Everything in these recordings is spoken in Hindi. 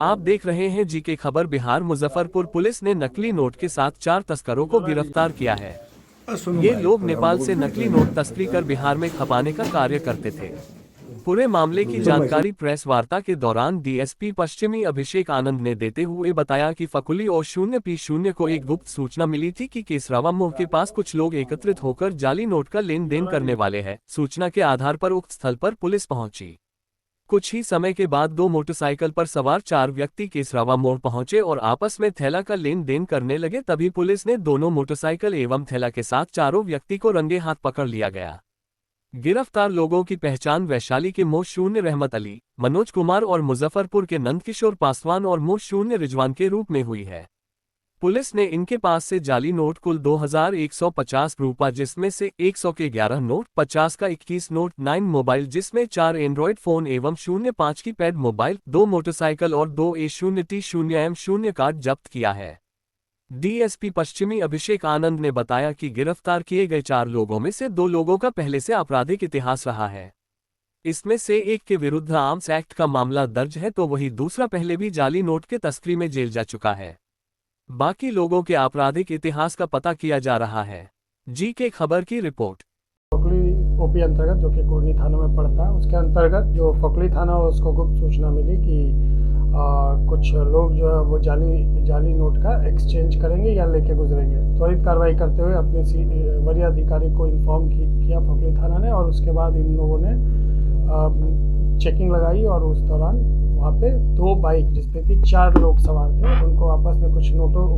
आप देख रहे हैं जीके खबर। बिहार मुजफ्फरपुर पुलिस ने नकली नोट के साथ 4 तस्करों को गिरफ्तार किया है। सुनो ये भाई, लोग थोड़ा नेपाल बोल से देते नकली हैं। नोट तस्करी कर बिहार में खपाने का कार्य करते थे। पूरे मामले की सुनो भाई, जानकारी प्रेस वार्ता के दौरान डीएसपी पश्चिमी अभिषेक आनंद ने देते हुए बताया कि फकुली और 0P0 को एक गुप्त सूचना मिली थी कि केसरावा मोड़ के पास कुछ लोग एकत्रित होकर जाली नोट का लेन देन करने वाले हैं। सूचना के आधार पर उक्त स्थल पर पुलिस पहुंची। कुछ ही समय के बाद 2 मोटरसाइकिल पर सवार 4 व्यक्ति केसरावा मोड़ पहुंचे और आपस में थैला का लेन देन करने लगे। तभी पुलिस ने दोनों मोटरसाइकिल एवं थैला के साथ चारों व्यक्ति को रंगे हाथ पकड़ लिया गया। गिरफ्तार लोगों की पहचान वैशाली के मोह 0 रहमत अली, मनोज कुमार और मुजफ्फरपुर के नंदकिशोर पासवान और मोह 0 रिजवान के रूप में हुई है। पुलिस ने इनके पास से जाली नोट कुल 2150 रुपये, जिसमें से 100 के 11 नोट, 50 का 21 नोट, 9 मोबाइल जिसमें 4 एंड्रॉयड फोन एवं 05 की पैड मोबाइल, 2 मोटरसाइकिल और 2 A0T0M0 कार्ड जब्त किया है। डीएसपी पश्चिमी अभिषेक आनंद ने बताया कि गिरफ्तार किए गए 4 लोगों में से 2 लोगों का पहले से आपराधिक इतिहास रहा है। इसमें से एक के विरुद्ध आर्म्स एक्ट का मामला दर्ज है, तो वही दूसरा पहले भी जाली नोट के तस्करी में जेल जा चुका है। बाकी लोगों के आपराधिक इतिहास का पता किया जा रहा है। जीके खबर की रिपोर्ट। फकली ओपी अंतर्गत, जो कि कुर्नी थाना में पड़ता है, उसके अंतर्गत जो फकली थाना है उसको गुप्त सूचना मिली कि कुछ लोग जो है वो जाली नोट का एक्सचेंज करेंगे या लेके गुजरेंगे। त्वरित कार्रवाई करते हुए अपने वरीय अधिकारी को इन्फॉर्म किया फकली थाना ने, और उसके बाद इन लोगों ने चेकिंग लगाई और उस दौरान वहाँ पे 2 बाइक जिसपे कि 4 लोग सवार थे, उनको आपस में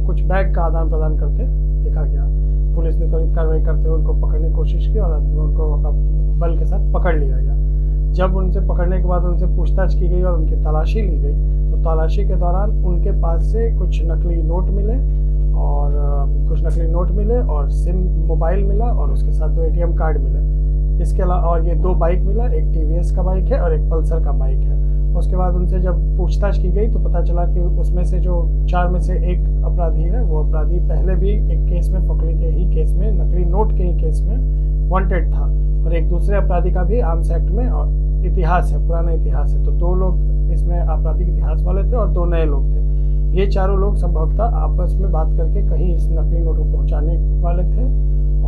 कुछ बैग का आदान प्रदान करते देखा गया। पुलिस ने त्वरित कार्रवाई करते हुए उनको पकड़ने की कोशिश की और अंत में उनको बल के साथ पकड़ लिया गया। जब उनसे पकड़ने के बाद उनसे पूछताछ की गई और उनकी तलाशी ली गई, तो तलाशी के दौरान उनके पास से कुछ नकली नोट मिले और सिम मोबाइल मिला और उसके साथ 2 ATM कार्ड मिले। इसके अलावा और ये 2 बाइक मिला, एक TVS का बाइक है और एक पल्सर का बाइक है। उसके बाद उनसे जब पूछताछ की गई तो पता चला कि उसमें से जो 4 में से एक अपराधी है, वो अपराधी पहले भी एक केस में, फकली के ही केस में, नकली नोट के ही केस में वांटेड था, और एक दूसरे अपराधी का भी आर्म्स एक्ट में इतिहास है, पुराना इतिहास है। तो 2 लोग इसमें आपराधिक इतिहास वाले थे और 2 नए लोग थे। ये चारों लोग संभवतः आपस में बात करके कहीं इस नकली नोट को पहुँचाने वाले थे,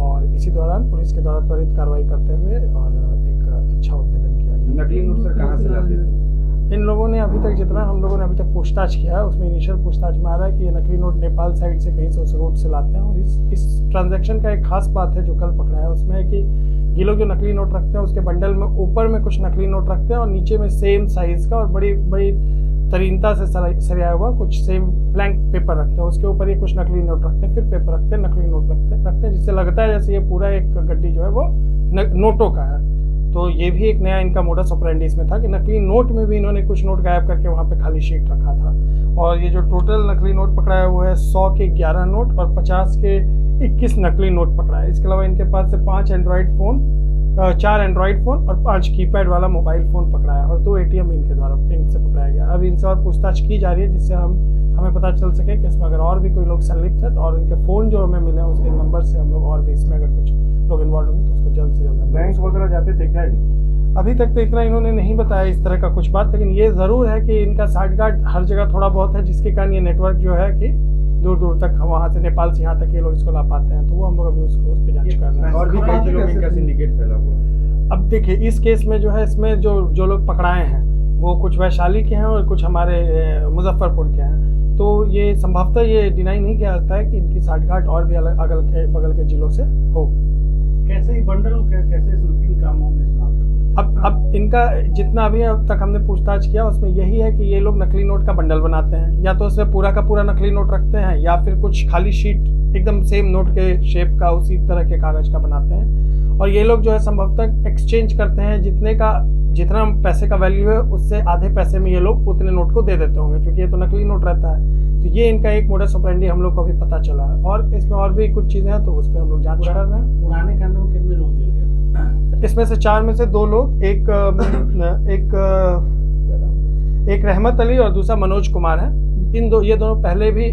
और इसी दौरान पुलिस के द्वारा त्वरित कार्रवाई करते हुए और एक अच्छा उद्भेदन किया गया। नकली नोट सर कहाँ से लाते थे? इन लोगों ने अभी तक, जितना हम लोगों ने अभी तक पूछताछ किया है, उसमें इनिशियल पूछताछ में आ रहा है कि ये नकली नोट नेपाल साइड से कहीं से उस रूट से लाते हैं। और इस ट्रांजैक्शन का एक खास बात है जो कल पकड़ा है, उसमें है कि ये लोग जो नकली नोट रखते हैं उसके बंडल में ऊपर में कुछ नकली नोट रखते हैं और नीचे में सेम साइज का और बड़ी बड़ी तरीनता से सरिया हुआ कुछ सेम ब्लैंक पेपर रखते हैं। उसके ऊपर ये कुछ नकली नोट रखते हैं, फिर पेपर रखते हैं, नकली नोट रखते हैं, जिससे लगता है जैसे ये पूरा एक गड्डी जो है वो नोटों का है। तो ये भी एक नया इनका मोडस ऑपरेंडी इसमें था कि नकली नोट में भी इन्होंने कुछ नोट गायब करके वहाँ पे खाली शीट रखा था। और ये जो टोटल नकली नोट पकड़ा है वो है 100 के 11 नोट और 50 के 21 नकली नोट पकड़ा है। इसके अलावा इनके पास से 4 एंड्रॉयड फ़ोन और 5 कीपैड वाला मोबाइल फ़ोन पकड़ा है और 2 ATM इनके द्वारा इनसे पकड़ाया गया। अब इनसे और पूछताछ की जा रही है, जिससे हमें पता चल सके कि इसमें अगर और भी कोई लोग संलिप्त है, तो और इनके फ़ोन जो हमें मिले हैं उसके नंबर से हम लोग और भी इसमें अगर कुछ लोग इन्वॉल्व होंगे तो उसको जल्द से जल्द। बैंक वगैरह जाते थे क्या? अभी तक तो इतना इन्होंने नहीं बताया इस तरह का कुछ बात, लेकिन ये ज़रूर है कि इनका साठगांठ हर जगह थोड़ा बहुत है, जिसके कारण ये नेटवर्क जो है कि दूर दूर तक, हम वहाँ से नेपाल से यहाँ तक ये लोग इसको ला पाते हैं। तो वो हम लोग अभी उस पर जांच कर रहे हैं। और भी कई जिलों में इनका सिंडिकेट फैला हुआ है। अब देखिए, इस केस में जो है, इसमें जो लोग पकड़ाए हैं वो कुछ वैशाली के हैं और कुछ हमारे मुजफ्फरपुर के हैं। तो ये संभवतः ये डिनाई नहीं किया जाता है कि इनकी साठगांठ और भी अलग बगल के जिलों से हो। कैसे बंडल कैसे इन कामों में इस्तेमाल करते हैं? अब इनका जितना भी अब तक हमने पूछताछ किया उसमें यही है कि ये लोग नकली नोट का बंडल बनाते हैं, या तो उसमें पूरा का पूरा नकली नोट रखते हैं, या फिर कुछ खाली शीट एकदम सेम नोट के शेप का उसी तरह के कागज का बनाते हैं। और ये लोग जो है संभवतः एक्सचेंज करते हैं, जितना पैसे का वैल्यू है उससे आधे पैसे में ये लोग उतने नोट को दे देते होंगे, क्योंकि ये तो नकली नोट रहता है। तो ये इनका एक मोडस ऑपरेंडी हम लोग को अभी पता चला है, और इसमें और भी कुछ चीज़ें हैं तो उस पर हम लोग जांच कर रहे हैं। पुराने कांडों में कितने लोग जेल गए? इसमें से 4 में से 2 लोग, एक रहमत अली और दूसरा मनोज कुमार है। ये दोनों पहले भी,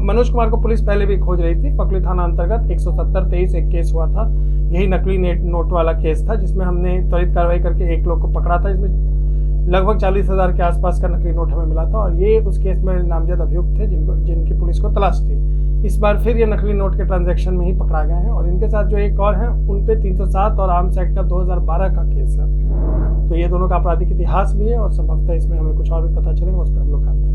मनोज कुमार को पुलिस पहले भी खोज रही थी। फकली थाना अंतर्गत 170-23 एक केस हुआ था, यही नकली नोट वाला केस था, जिसमें हमने त्वरित कार्रवाई करके एक लोग को पकड़ा था। इसमें लगभग 40,000 के आसपास का नकली नोट हमें मिला था और ये उस केस में नामजद अभियुक्त थे जिनकी पुलिस को तलाश थी। इस बार फिर ये नकली नोट के ट्रांजैक्शन में ही पकड़ा गए हैं और इनके साथ जो एक और हैं उन पे 307 और आर्म्स एक्ट का 2012 का केस है। तो ये दोनों का आपराधिक इतिहास भी है और संभवतः इसमें हमें कुछ और भी पता चलेगा, उस पर हम लोग काम करेंगे।